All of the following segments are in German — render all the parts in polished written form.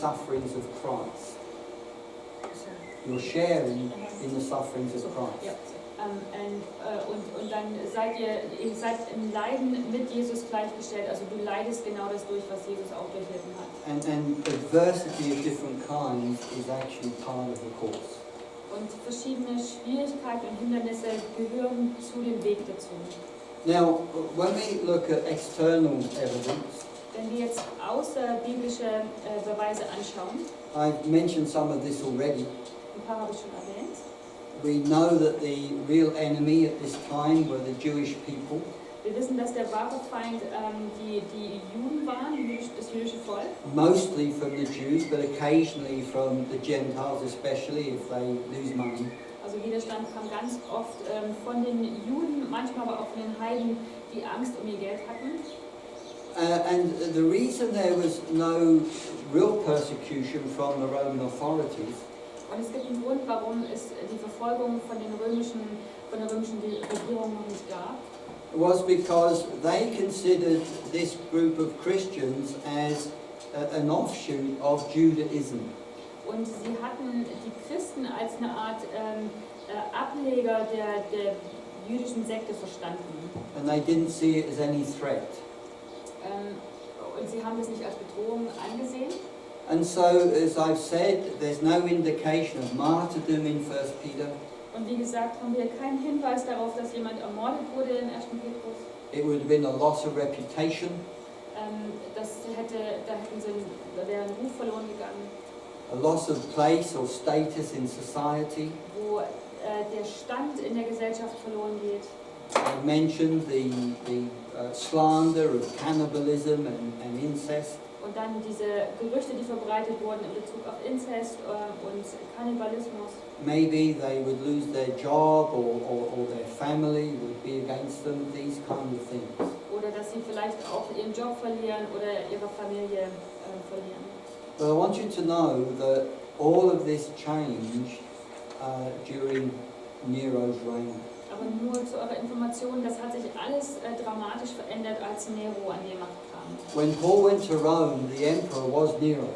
sufferings of Christ. You're sharing in the sufferings of Christ. Ja. Und dann seid ihr seid im Leiden mit Jesus gleichgestellt. Also du leidest genau das durch, was Jesus auch durchlitten hat. And adversity of different kinds is actually part of the course. Und verschiedene Schwierigkeiten und Hindernisse gehören zu dem Weg dazu. Now, when we look at external evidence, Wenn wir jetzt außerbiblische Beweise anschauen, I've mentioned some of this already. ein paar habe ich schon erwähnt. We know that the real enemy at this time were the Jewish people. Wir wissen, dass der wahre Feind die Juden waren, das jüdische Volk. Mostly from the Jews, but occasionally from the Gentiles, especially if they lose money. Also Widerstand kam ganz oft von den Juden, manchmal aber auch von den Heiden, die Angst um ihr Geld hatten. And the reason there was no real persecution from the Roman authorities Und es gibt einen Grund, warum es die Verfolgung von der römischen Regierung noch nicht gab. was because they considered this group of Christians as an offshoot of Judaism. Und sie hatten die Christen als eine Art Ableger der jüdischen Sekte verstanden. And they didn't see it as any threat. Und sie haben das nicht als Bedrohung angesehen. And so, as I've said, there's no indication of martyrdom in 1 Peter. Und wie gesagt, haben wir keinen Hinweis darauf, dass jemand ermordet wurde in 1. Petrus. It would have been a loss of reputation, Da wäre ein Ruf verloren gegangen, a loss of place or status in society. wo der Stand in der Gesellschaft verloren geht. I mentioned the slander of cannibalism and incest. Und dann diese Gerüchte, die verbreitet wurden in Bezug auf Inzest und Kannibalismus. Maybe they would lose their job or their family would be against them, these kind of things. Oder dass sie vielleicht auch ihren Job verlieren oder ihre Familie verlieren. But I want you to know that all of this changed during Nero's reign. Aber nur zu eurer Information, das hat sich alles dramatisch verändert, als Nero an die Macht kam. When Paul went to Rome, the emperor was Nero.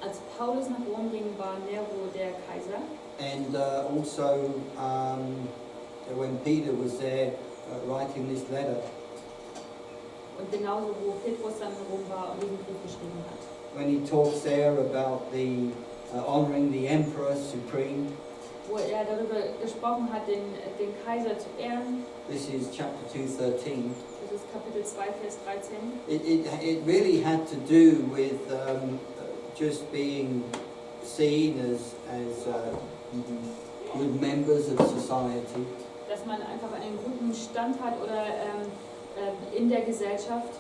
Als Paulus nach Rom ging, war Nero der Kaiser. And also when Peter was there writing this letter, Und genauso, wo Petrus dann in Rom war und diesen Brief geschrieben hat. when he talks there about the honoring the emperor supreme, Wo darüber gesprochen hat, den Kaiser zu ehren. this is chapter 2:13. Das ist Kapitel 2, Vers 13. It really had to do with just being seen as good members of society. Dass man einfach einen guten Stand hat oder in der Gesellschaft.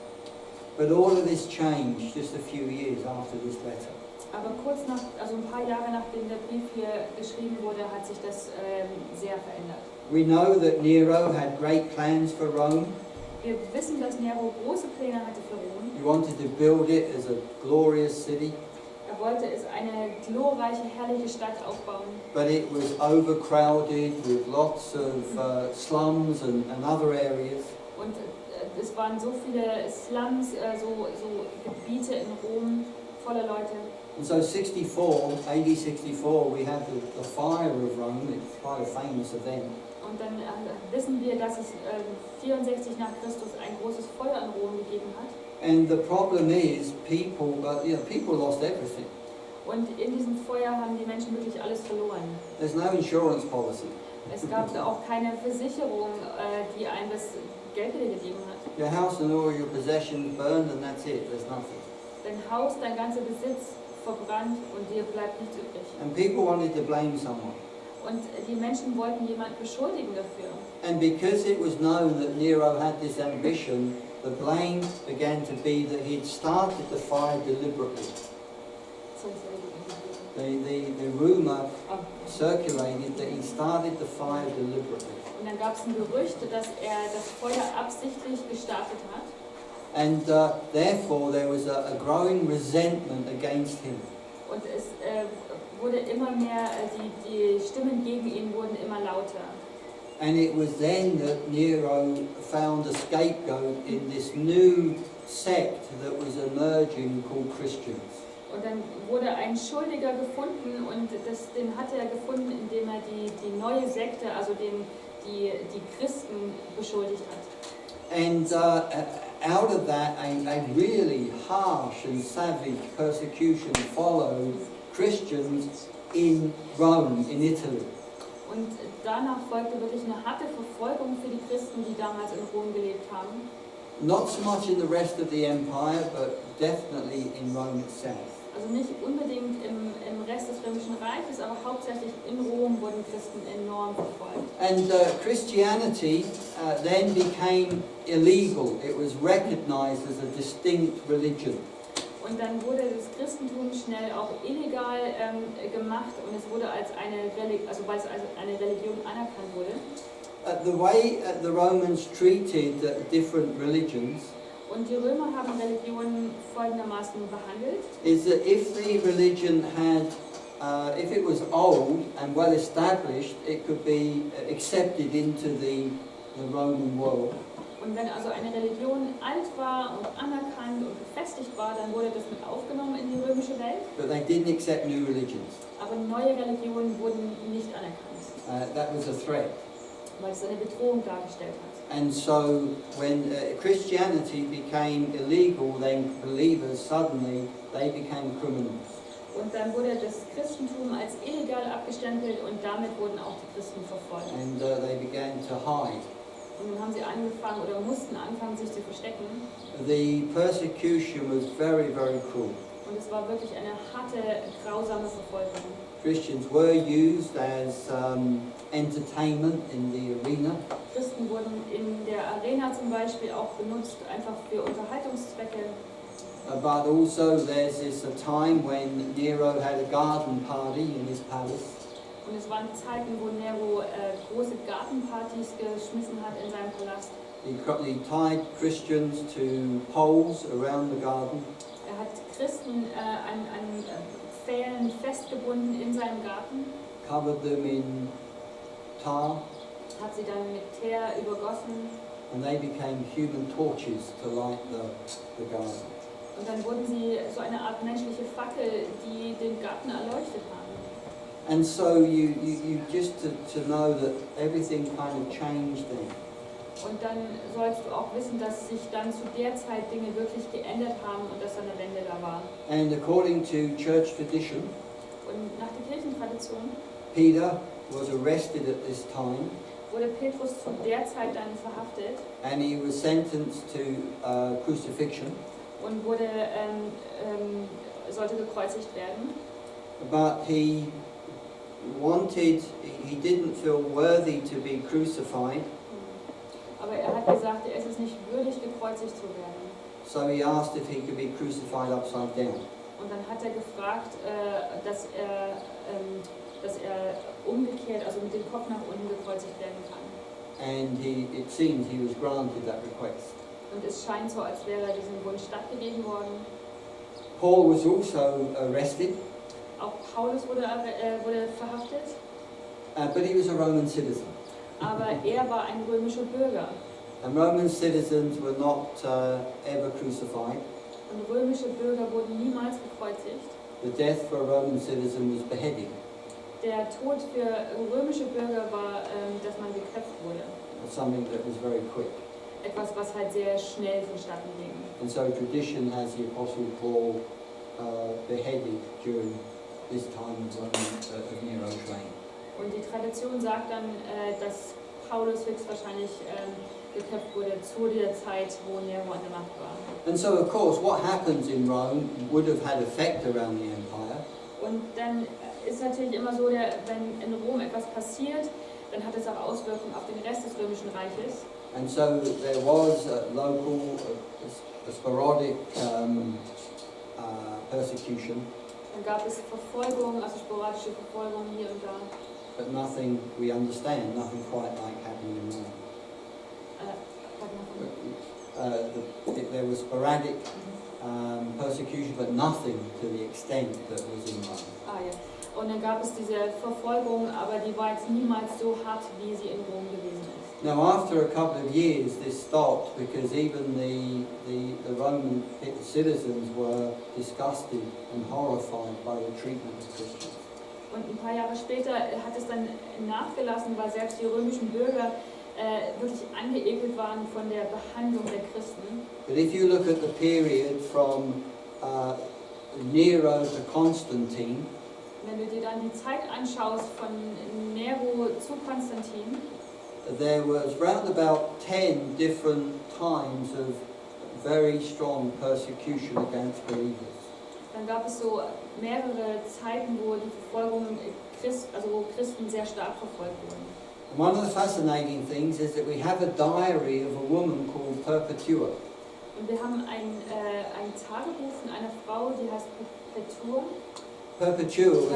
But all of this changed just a few years after this letter. Aber ein paar Jahre nachdem der Brief hier geschrieben wurde, hat sich das sehr verändert. We know that Nero had great plans for Rome. Wir wissen, dass Nero große Pläne hatte für Rom. He wanted to build it as a glorious city, Er wollte es eine glorreiche, herrliche Stadt aufbauen. but it was overcrowded with lots of slums and other areas. Und es waren so viele Slums, so Gebiete in Rom voller Leute. And so 64, AD 64, we have the fire of Rome. It's quite a famous event. Und dann wissen wir, dass es 64 nach Christus ein großes Feuer in Rom gegeben hat. And the problem is, people lost everything. Und in diesem Feuer haben die Menschen wirklich alles verloren. There's no insurance policy. Es gab auch keine Versicherung, die einem das Geld wiedergegeben hat. Your house and all your possessions burned, and that's it. There's nothing. Dein Haus, dein ganzer Besitz verbrannt und dir bleibt nichts übrig. And people wanted to blame someone. Und die Menschen wollten jemanden beschuldigen dafür. And because it was known that Nero had this ambition, the blame began to be that he had started the fire deliberately. The rumor circulated that he started the fire deliberately. Und dann gab es ein Gerücht, dass er das Feuer absichtlich gestartet hat. And therefore there was a growing resentment against him. Und es wurde immer mehr, die Stimmen gegen ihn wurden immer lauter. And it was then that Nero found a scapegoat in this new sect that was emerging called Christians. Und dann wurde ein Schuldiger gefunden und den hat er gefunden, indem er die neue Sekte, also die Christen beschuldigt hat. And out of that, a really harsh and savage persecution followed Christians in Rome, in Italy. Und danach folgte wirklich eine harte Verfolgung für die Christen, die damals in Rom gelebt haben. Not so much in the rest of the empire, but definitely in Rome itself. Also nicht unbedingt im Rest des Römischen Reiches, aber hauptsächlich in Rom wurden Christen enorm verfolgt. And Christianity then became illegal. It was recognized as a distinct religion. Und dann wurde das Christentum schnell auch illegal gemacht und es wurde als weil es als eine Religion anerkannt wurde. The way the Romans treated different religions Und die Römer haben Religionen folgendermaßen behandelt. is that if the religion had, if it was old and well established, it could be accepted into the Roman world. Und wenn also eine Religion alt war und anerkannt und gefestigt war, dann wurde das mit aufgenommen in die römische Welt. But they didn't accept new religions. Aber neue Religionen wurden nicht anerkannt, That was a threat. weil es eine Bedrohung dargestellt hat. And so when Christianity became illegal, then believers suddenly, they became criminals. Und dann wurde das Christentum als illegal abgestempelt und damit wurden auch die Christen verfolgt. And they began to hide. Und dann haben sie angefangen oder mussten anfangen, sich zu verstecken. The persecution was very, very cruel. Und es war wirklich eine harte, grausame Verfolgung. Christians were used as entertainment in the arena. Christen wurden in der Arena zum Beispiel auch benutzt, einfach für Unterhaltungszwecke. But also there's a time when Nero had a garden party in his palace. Und es waren Zeiten, wo Nero große Gartenpartys geschmissen hat in seinem Palast. He tied Christians to poles around the garden. Er hat Christen an Pfählen festgebunden in seinem Garten, Covered them in tar, hat sie dann mit Teer übergossen and they became human torches to light the garden. und dann wurden sie so eine Art menschliche Fackel, die den Garten erleuchtet haben. And so you just to know that everything kind of changed then. Und dann sollst du auch wissen, dass sich dann zu der Zeit Dinge wirklich geändert haben und dass da eine Wende da war. And according to church tradition, Und nach der Kirchentradition Peter was arrested at this time, wurde Petrus zu der Zeit dann verhaftet and he was sentenced to crucifixion. und sollte gekreuzigt werden. But he didn't feel worthy to be crucified, Aber er hat gesagt, er ist es nicht würdig, gekreuzigt zu werden. so he asked if he could be crucified upside down. Und dann hat er gefragt, dass er umgekehrt, also mit dem Kopf nach unten gekreuzigt werden kann. And it seems he was granted that request. Und es scheint so, als wäre diesem Wunsch stattgegeben worden. Paul was also arrested, Auch Paulus wurde verhaftet, but he was a Roman citizen. aber er war ein römischer Bürger. And Roman citizens were not ever crucified. Und römische Bürger wurden niemals gekreuzigt. The death for a Roman citizen was beheading. Der Tod für römische Bürger war, dass man geköpft wurde. Something that was very quick. Etwas, was halt sehr schnell vonstatten ging. And so tradition has the Apostle Paul beheaded during this time of Nero's reign. Und die Tradition sagt dann, dass Paulus höchstwahrscheinlich geköpft wurde zu der Zeit, wo Nero an der Macht war. And so of course what happens in Rome would have had effect around the empire. Und dann ist natürlich immer so, wenn in Rom etwas passiert, dann hat es auch Auswirkungen auf den Rest des Römischen Reiches. And so there was a local, a sporadic persecution, Dann gab es Verfolgung, also sporadische Verfolgung hier und da. but nothing we understand, nothing quite like happening in Rome. There was sporadic persecution, but nothing to the extent that was in Rome. Ja. Und dann gab es diese Verfolgung, aber die war jetzt niemals so hart, wie sie in Rom gewesen ist. Now, after a couple of years, this stopped because even the Roman citizens were disgusted and horrified by the treatment of Christians. Und ein paar Jahre später hat es dann nachgelassen, weil selbst die römischen Bürger wirklich angeekelt waren von der Behandlung der Christen. But if you look at the period from Nero to Constantine, Wenn du dir dann die Zeit anschaust von Nero zu Konstantin, there was round about 10 different times of very strong persecution against believers. dann gab es so mehrere Zeiten, wo die Verfolgung wo Christen sehr stark verfolgt wurden. And one of the fascinating things is that we have a diary of a woman called Perpetua. Und wir haben ein Tagebuch von einer Frau, die heißt Perpetua. Perpetua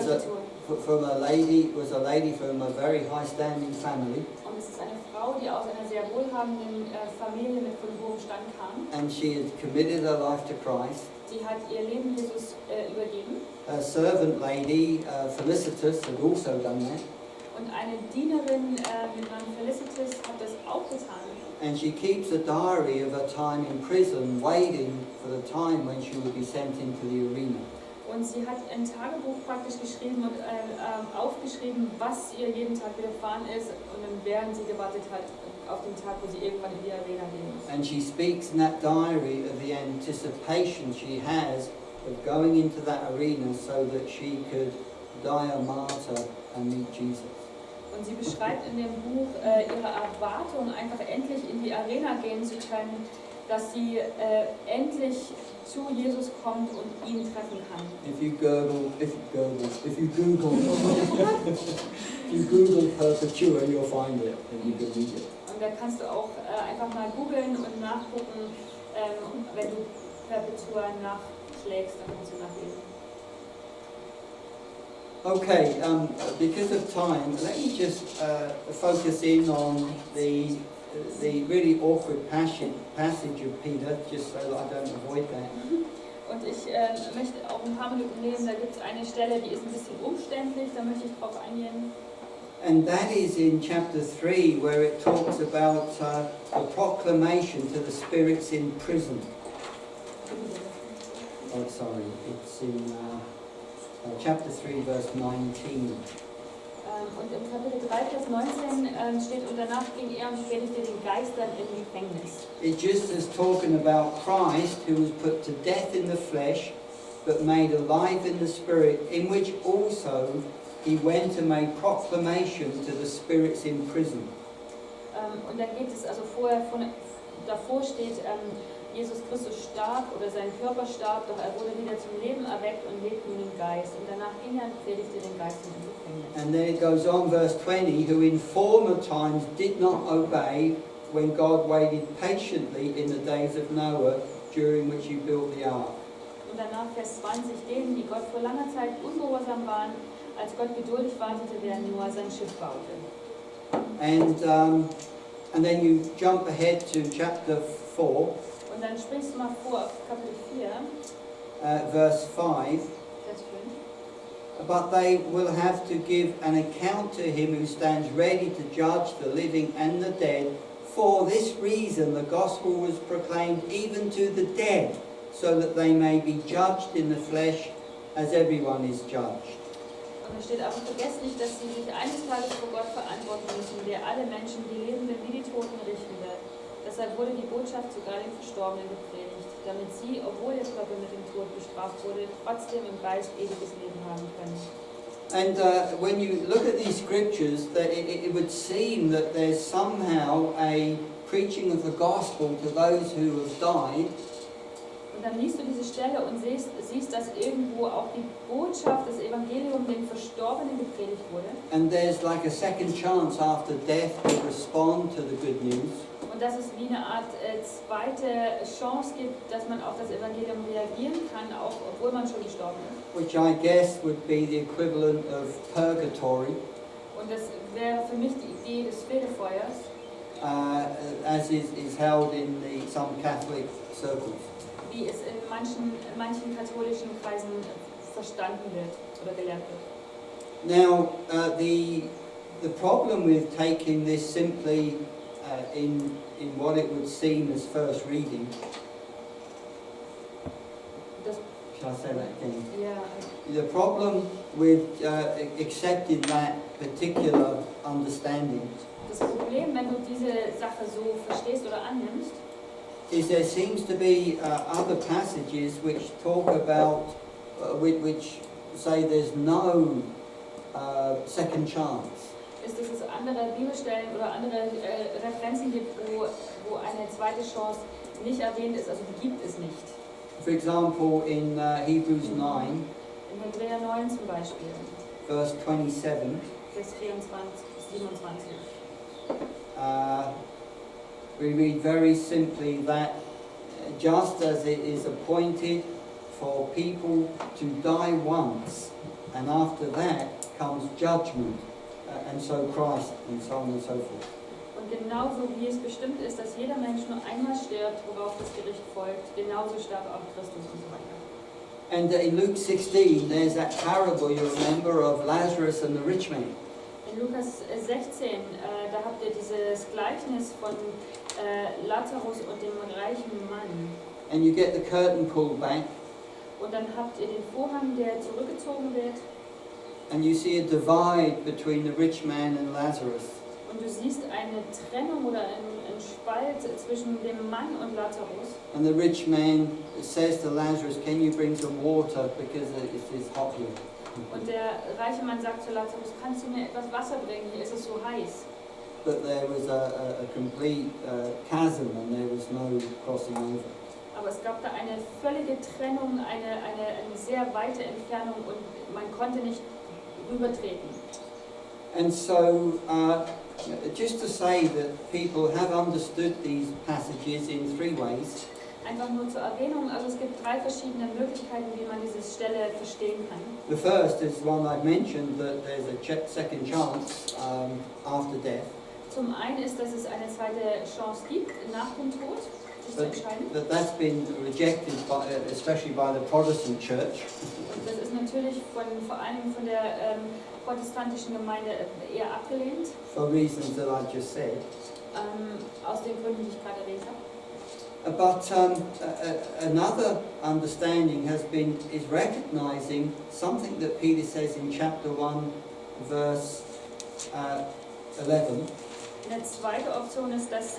was a lady from a very high-standing family. Und es ist eine Frau, die aus einer sehr wohlhabenden Familie mit von hohem Stand kam. And she had committed her life to Christ. Sie hat ihr Leben Jesus übergeben. Her servant lady, Felicitas, had also done that. Und eine Dienerin mit Namen Felicitas hat das auch getan. And she keeps a diary of her time in prison, waiting for the time when she would be sent into the arena. Und sie hat ein Tagebuch praktisch geschrieben und aufgeschrieben, was ihr jeden Tag widerfahren ist, und dann während sie gewartet hat auf den Tag, wo sie irgendwann in die Arena gehen muss. And she speaks in that diary of the anticipation she has of going into that arena so that she could die a martyr and meet Jesus. Und sie beschreibt in dem Buch ihre Erwartung, einfach endlich in die Arena gehen zu können, dass sie endlich zu Jesus kommt und ihn treffen kann. If you Google Perpetua, you'll find it and you can read it. Und da kannst du auch einfach mal googeln und nachgucken, wenn du Perpetua nachschlägst, dann kannst du nachlesen. Okay, because of time, let me just focus in on the really awkward passage of Peter, just so that I don't avoid that. Und ich möchte auch ein paar Minuten nehmen, da gibt es eine Stelle, die ist ein bisschen umständlich, da möchte ich drauf eingehen. And that is in chapter 3, where it talks about the proclamation to the spirits in prison. Oh, sorry, it's in chapter 3, verse 19. Und im Kapitel 3, Vers 19 steht, und danach ging er und predigte den Geistern im Gefängnis. It just is talking about Christ, who was put to death in the flesh, but made alive in the spirit, in which also he went and made proclamation to the spirits in prison. Und da geht es, also davor steht, Jesus Christus starb oder sein Körper starb, doch er wurde wieder zum Leben erweckt und lebt nun im Geist. Und danach ging er und predigte den Geist im Gefängnis. And then it goes on, verse 20, who in former times did not obey when God waited patiently in the days of Noah, during which he built the ark. Und danach Vers 20, denen, die Gott vor langer Zeit ungehorsam waren, als Gott geduldig wartete, während Noah sein Schiff baute. And then you jump ahead to chapter 4. Und dann sprichst du mal vor auf Kapitel 4, verse 5. Vers 5. But they will have to give an account to him who stands ready to judge the living and the dead. For this reason the gospel was proclaimed even to the dead, so that they may be judged in the flesh as everyone is judged. Und es steht aber vergesst nicht, dass sie sich eines Tages vor Gott verantworten müssen, der alle Menschen, die Lebenden wie die Toten, richten wird. Deshalb wurde die Botschaft sogar den Verstorbenen gepredigt, damit sie, obwohl ihr Körper mit dem Tod bestraft wurde, trotzdem im Geist ewiges Leben haben können. And when you look at these scriptures, that it would seem that there's somehow a preaching of the gospel to those who have died. Und dann liest du diese Stelle und siehst, dass irgendwo auch die Botschaft, das Evangelium den Verstorbenen gepredigt wurde. And there's like a second chance after death to respond to the good news. Und dass es wie eine Art zweite Chance gibt, dass man auf das Evangelium reagieren kann, auch obwohl man schon gestorben ist. Which I guess would be the equivalent of purgatory. Und das wäre für mich die Idee des Fegefeuers. As is held in some Catholic circles. Wie es in manchen katholischen Kreisen verstanden wird oder gelehrt wird. Now, the problem with taking this simply in what it would seem as first reading. Shall I say that again? Ja, The problem with accepting that particular understanding das Problem, wenn du diese Sache so verstehst oder annimmst, is there seems to be other passages which talk about, which say there's no second chance. ist, dass es andere Bibelstellen oder andere Referenzen gibt, wo eine zweite Chance nicht erwähnt ist, also die gibt es nicht. For example, in Hebrews 9, In Hebräer 9 zum Beispiel, verse 27, Vers 24 bis 27. we read very simply that just as it is appointed for people to die once, and after that comes judgment, and so Christ, and so on and so forth. Und genauso wie es bestimmt ist, dass jeder Mensch nur einmal stirbt, worauf das Gericht folgt, genauso starb auch Christus und so weiter. And in Luke 16, there's that parable, you remember, of Lazarus and the rich man. In Lukas 16, da habt ihr dieses Gleichnis von Lazarus und dem reichen Mann. And you get the curtain pulled back, Und dann habt ihr den Vorhang, der zurückgezogen wird. and you see a divide between the rich man and Lazarus. Und du siehst eine Trennung oder einen Spalt zwischen dem Mann und Lazarus. And the rich man says to Lazarus, can you bring some water because it is hot here? Und der reiche Mann sagt zu Lazarus, kannst du mir etwas Wasser bringen, hier ist es so heiß. But there was a complete chasm and there was no crossing over. Aber es gab da eine völlige Trennung, eine sehr weite Entfernung und man konnte nicht rübertreten. And so, just to say that people have understood these passages in three ways. Einfach nur zur Erwähnung, also es gibt drei verschiedene Möglichkeiten, wie man diese Stelle verstehen kann. The first is one I've mentioned, that there's a second chance after death. Zum einen ist, dass es eine zweite Chance gibt, nach dem Tod sich zu entscheiden. But that's been rejected, especially by the Protestant church. Und das ist natürlich vor allem von der protestantischen Gemeinde eher abgelehnt, For reasons that I just said. aus den Gründen, die ich gerade erwähnt habe. But another understanding is recognizing something that Peter says in chapter 1, verse 11. Eine zweite Option ist, dass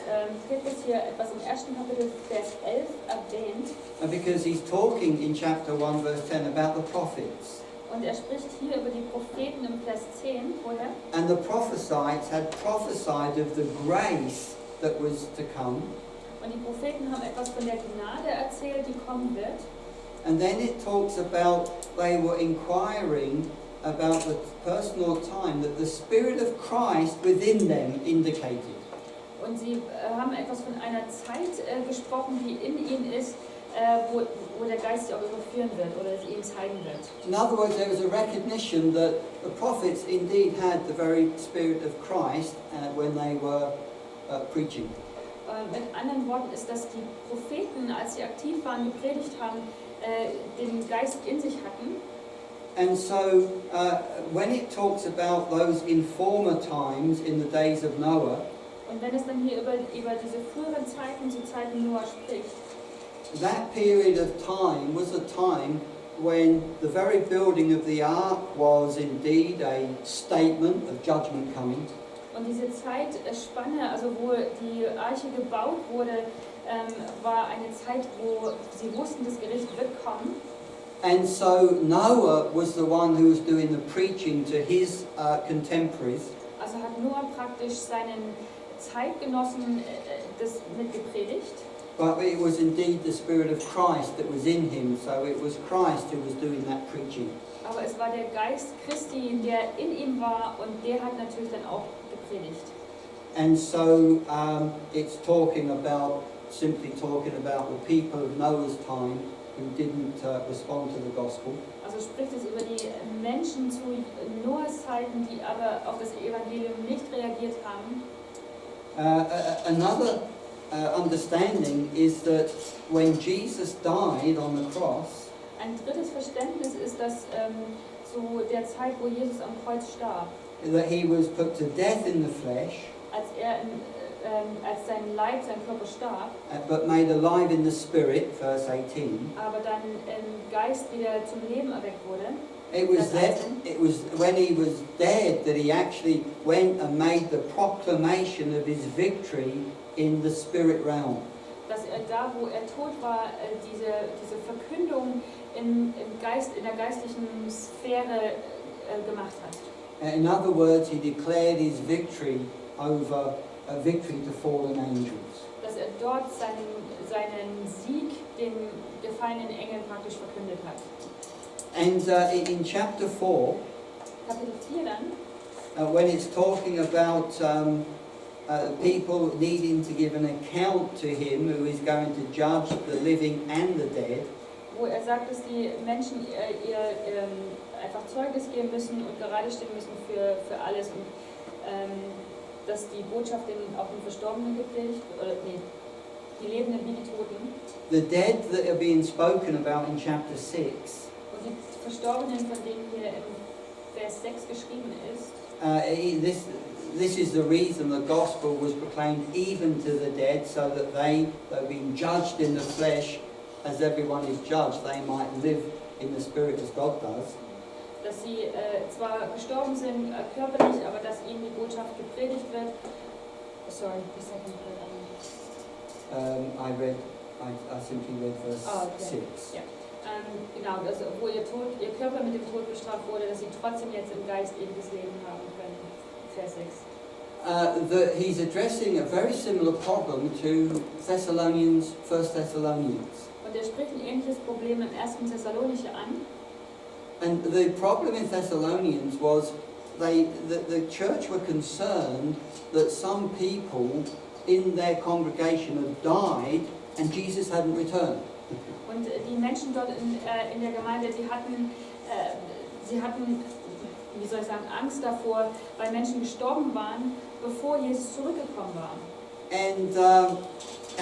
Petrus hier etwas im ersten Kapitel, Vers 11 erwähnt. Because he's talking in chapter 1, verse 10 about the prophets. Und er spricht hier über die Propheten im Vers 10 vorher. And the prophesites had prophesied of the grace that was to come. Und die Propheten haben etwas von der Gnade erzählt, die kommen wird. And then it talks about they were inquiring about the personal time that the Spirit of Christ within them indicated. Und sie haben etwas von einer Zeit gesprochen, die in ihnen ist, wo der Geist sie auch überführen wird oder sie ihnen zeigen wird. In other words, there was a recognition that the prophets indeed had the very Spirit of Christ when they were preaching. Mit anderen Worten ist, dass die Propheten, als sie aktiv waren, gepredigt haben, den Geist in sich hatten. And so, when it talks about those in former times in the days of Noah, Und wenn es dann hier über diese früheren Zeiten, zu Zeiten Noah spricht, that period of time was a time when the very building of the ark was indeed a statement of judgment coming. und diese Zeitspanne, also wo die Arche gebaut wurde, war eine Zeit, wo sie wussten, das Gericht wird kommen. And so Noah was the one who was doing the preaching to his contemporaries. Also hat Noah praktisch seinen Zeitgenossen das mitgepredigt. But it was indeed the Spirit of Christ that was in him, so it was Christ who was doing that preaching. Aber es war der Geist Christi, der in ihm war, und der hat natürlich dann auch gepredigt. And so it's simply talking about the people of Noah's time who didn't respond to the gospel. Also spricht es über die Menschen zu Noahs Zeiten, die aber auf das Evangelium nicht reagiert haben. Another understanding is that when Jesus died on the cross, Ein drittes Verständnis ist, dass zu der Zeit, wo Jesus am Kreuz starb, that he was put to death in the flesh, als er als sein Leib, sein Körper starb, but made alive in the spirit, verse 18. aber dann im Geist wieder zum Leben erweckt wurde. It was when he was dead that he actually went and made the proclamation of his victory in the spirit realm. Dass da, wo er tot war, diese Verkündung in der geistlichen Sphäre gemacht hat. In other words, he declared his victory over a victory to fallen angels. Dass er dort seinen Sieg den gefallenen Engeln praktisch verkündet hat. And in chapter 4, Kapitel 4 dann, when it's talking about people needing to give an account to him who is going to judge the living and the dead, wo er sagt, dass die Menschen einfach Zeugnis geben müssen und gerade stehen müssen für alles und dass die Botschaft auch den Verstorbenen gepredigt, oder nee, die Lebenden wie die Toten. The dead that are being spoken about in chapter 6, Und die Verstorbenen, von denen hier im Vers 6 geschrieben ist, this is the reason the gospel was proclaimed even to the dead, so that they've been judged in the flesh as everyone is judged, they might live in the spirit as God does. dass sie zwar gestorben sind, körperlich, aber dass ihnen die Botschaft gepredigt wird. Sorry, the second part. I simply read verse 6. Ja. Genau, dass obwohl ihr Körper mit dem Tod bestraft wurde, dass sie trotzdem jetzt im Geist ewiges Leben haben können. Vers 6. He's addressing a very similar problem to Thessalonians, 1 Thessalonians. Und er spricht ein ähnliches Problem im 1. Thessalonicher an. And the problem in Thessalonians was the church were concerned that some people in their congregation had died and Jesus hadn't returned. Und die Menschen dort in der Gemeinde, sie hatten, wie soll ich sagen, Angst davor, weil Menschen gestorben waren, bevor Jesus zurückgekommen war. And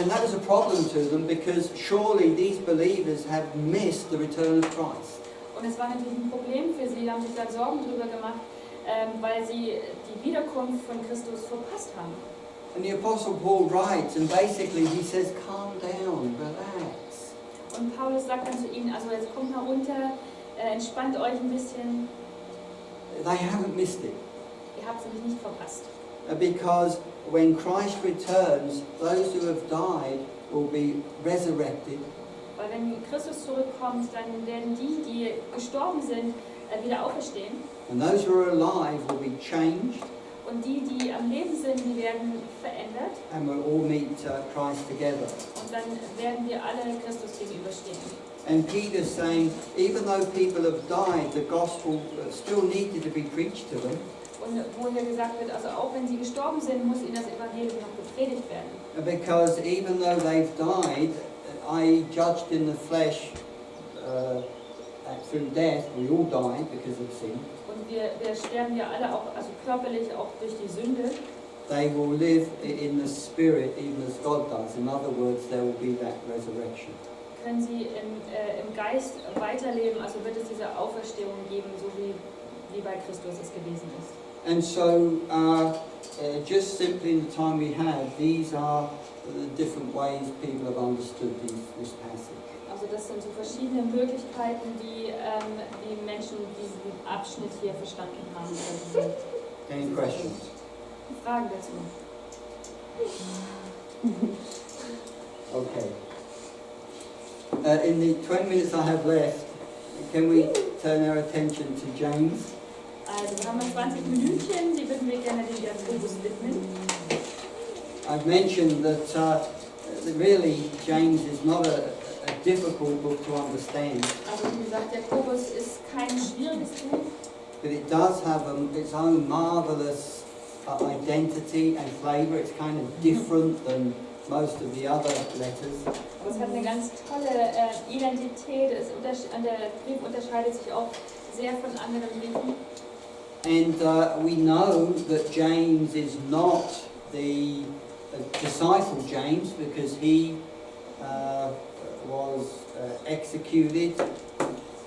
that was a problem to them because surely these believers have missed the return of Christ. Und es war natürlich ein Problem für sie, haben sich da Sorgen drüber gemacht, weil sie die Wiederkunft von Christus verpasst haben. And the Apostle Paul writes, and basically he says, calm down, relax. Und Paulus sagt dann zu ihnen, also jetzt kommt mal runter, entspannt euch ein bisschen. They haven't missed it. Ihr habt es nämlich nicht verpasst. Because when Christ returns, those who have died will be resurrected. Weil wenn Christus zurückkommt, dann werden die gestorben sind, wieder auferstehen. And those who are alive will be changed. Und die am Leben sind, die werden verändert. And we'll all meet Christ together. Und dann werden wir alle Christus gegenüberstehen. And Peter's saying, even though people have died, the gospel still needed to be preached to them. Und wo hier gesagt wird, also auch wenn sie gestorben sind, muss ihnen das Evangelium noch gepredigt werden. Because even though they've died, I judged in the flesh through death, we all died because of sin. Und wir sterben ja alle auch, also körperlich auch durch die Sünde. They will live in the spirit even as God does. In other words, there will be that resurrection. Können sie im Geist weiterleben, also wird es diese Auferstehung geben, so wie bei Christus es gewesen ist. And so, just simply in the time we have, these are the different ways people have understood this passage. Also das sind so verschiedene Möglichkeiten, wie Menschen diesen Abschnitt hier verstanden haben. Any questions? Fragen dazu? Okay. In the 20 minutes I have left, can we turn our attention to James? Also wir haben noch 20 Minütchen, die würden wir gerne dem Jakobus widmen. I've mentioned that really James is not a difficult book to understand. Also wie gesagt, Jakobus ist kein schwieriges Buch. But it does have its own marvelous identity and flavour. It's kind of different than most of the other letters. Aber es hat eine ganz tolle Identität. Der Brief unterscheidet sich auch sehr von anderen Briefen. And we know that James is not the disciple James because he was executed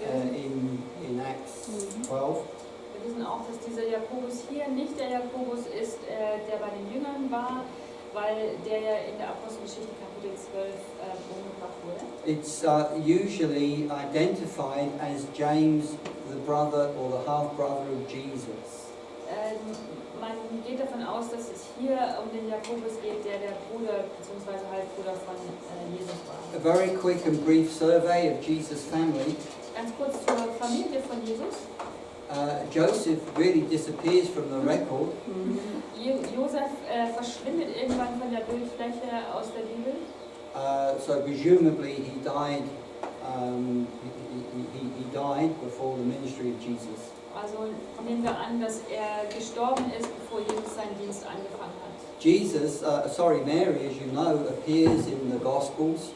in Acts 12. Wir wissen auch, dass dieser Jakobus hier nicht der Jakobus ist, der bei den Jüngern war, weil der ja in der Apostelgeschichte Kapitel 12 umgebracht wurde. It's usually identified as James, the brother or the half-brother of Jesus. Man geht davon aus, dass es hier um den Jakobus geht, der Bruder bzw. Halbbruder von Jesus war. A very quick and brief survey of Jesus' family. Ganz kurz zur Familie von Jesus. Joseph really disappears from the record. Josef verschwindet irgendwann von der Bildfläche aus der Bibel. So presumably he died. He died before the ministry of Jesus. Also nehmen wir an, dass er gestorben ist, bevor Jesus seinen Dienst angefangen hat. Mary, as you know, appears in the Gospels.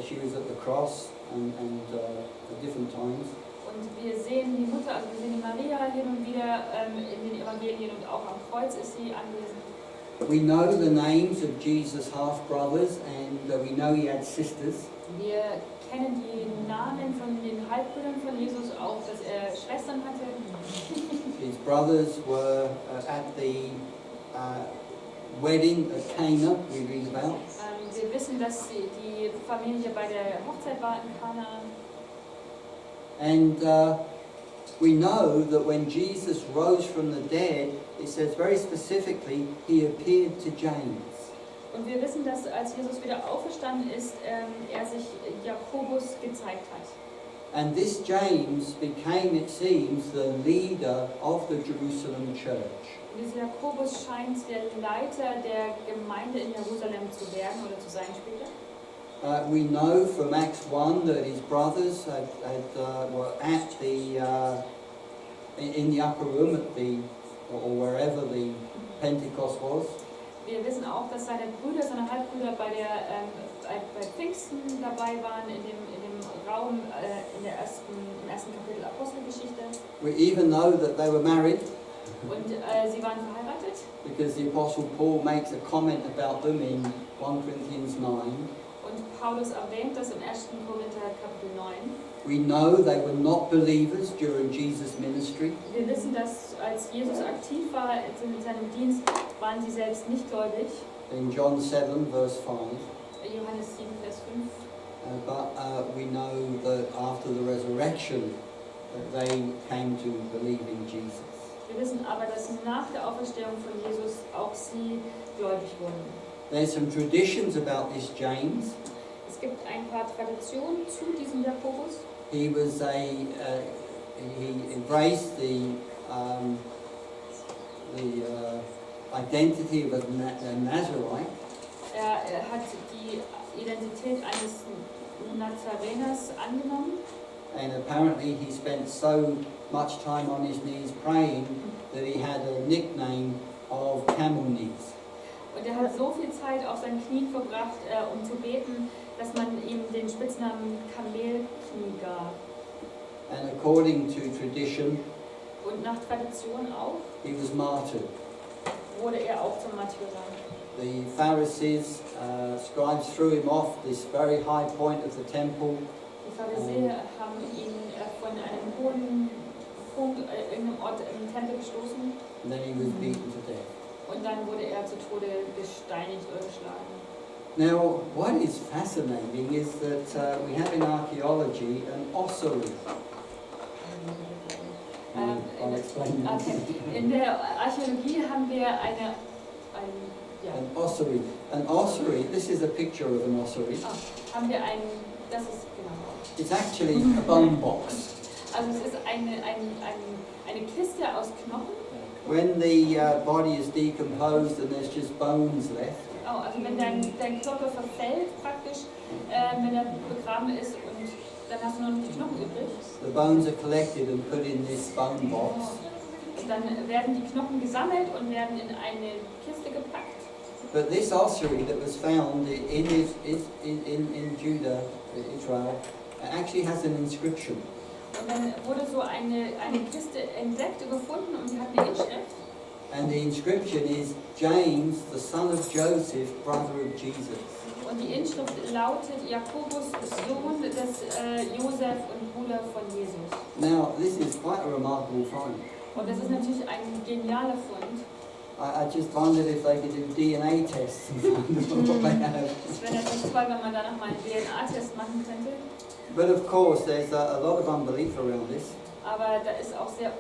She was at the cross and at different times. Und wir sehen die Mutter, also wir sehen die Maria hin und wieder in den Evangelien und auch am Kreuz ist sie anwesend. We know the names of Jesus' half-brothers and we know he had sisters. Wir kennen die Namen von den Halbbrüdern von Jesus, auch dass er Schwestern hatte. His brothers were at the wedding at Cana, we read about. Wir wissen, dass die Familie bei der Hochzeit war in Kana. And we know that when Jesus rose from the dead, it says very specifically, he appeared to James. Und wir wissen, dass als Jesus wieder auferstanden ist, er sich Jakobus gezeigt hat. And this James became, it seems, the leader of the Jerusalem church. Und dieser Jakobus scheint der Leiter der Gemeinde in Jerusalem zu werden oder zu sein später. We know from Acts 1 that his brothers were at in the upper room at or wherever the Pentecost was. Wir wissen auch, dass seine Brüder, seine Halbbrüder bei Pfingsten dabei waren, in dem Raum im ersten Kapitel Apostelgeschichte. We even know that they were married. Und sie waren verheiratet. Because the Apostle Paul makes a comment about them in 1 Corinthians 9. Und Paulus erwähnt das im 1. Korinther Kapitel 9. We know they were not believers during Jesus' ministry. Wir wissen, dass als Jesus aktiv war in seinem Dienst, waren sie selbst nicht gläubig. In John 7 verse 5. Johannes 7 Vers 5. But we know that after the resurrection they came to believe in Jesus. Wir wissen aber, dass nach der Auferstehung von Jesus auch sie gläubig wurden. There's some traditions about this James. Es gibt ein paar Traditionen zu diesem Jakobus. He embraced the identity of a Nazarite. Er hat die Identität eines Nazareners angenommen. And apparently he spent so much time on his knees praying that he had a nickname of camel knees. Und er hat so viel Zeit auf seinen Knien verbracht, um zu beten, dass man ihm den Spitznamen Kamelknie gab. And according to tradition, und nach Tradition auch, he was martyred. Wurde er auch zum Märtyrer. The Pharisees, scribes threw him off this very high point of the temple. Die Pharisäer haben ihn von einem hohen Punkt, irgendeinem Ort im Tempel gestoßen. And then he was beaten to death. Und dann wurde er zu Tode gesteinigt oder geschlagen. Now, what is fascinating is that we have in archaeology an ossuary. I'll explain. Okay. In der Archäologie haben wir an ossuary. An ossuary. This is a picture of an ossuary. Haben wir das ist genau. It's actually a bone box. Also es ist eine Kiste aus Knochen. When the body is decomposed and there's just bones left. Oh, also wenn dein Körper verfällt praktisch, wenn er begraben ist und dann hast du nur noch die Knochen übrig. The bones are collected and put in this bone box. Und dann werden die Knochen gesammelt und werden in eine Kiste gepackt. But this ossuary that was found in Judah, Israel, actually has an inscription. Und dann wurde so eine Kiste entdeckt, gefunden und die hat eine Inschrift. And the inscription is James, the son of Joseph, brother of Jesus. Und die Inschrift lautet Jakobus, Sohn des Josef und Bruder von Jesus. Now, this is quite a remarkable find. Und das ist natürlich ein genialer Fund. I just wondered if they could do DNA tests and find out what they have. Es wäre natürlich toll, wenn man da nochmal einen DNA-Test machen könnte. But of course, there's a lot of unbelief around this. Aber da ist auch sehr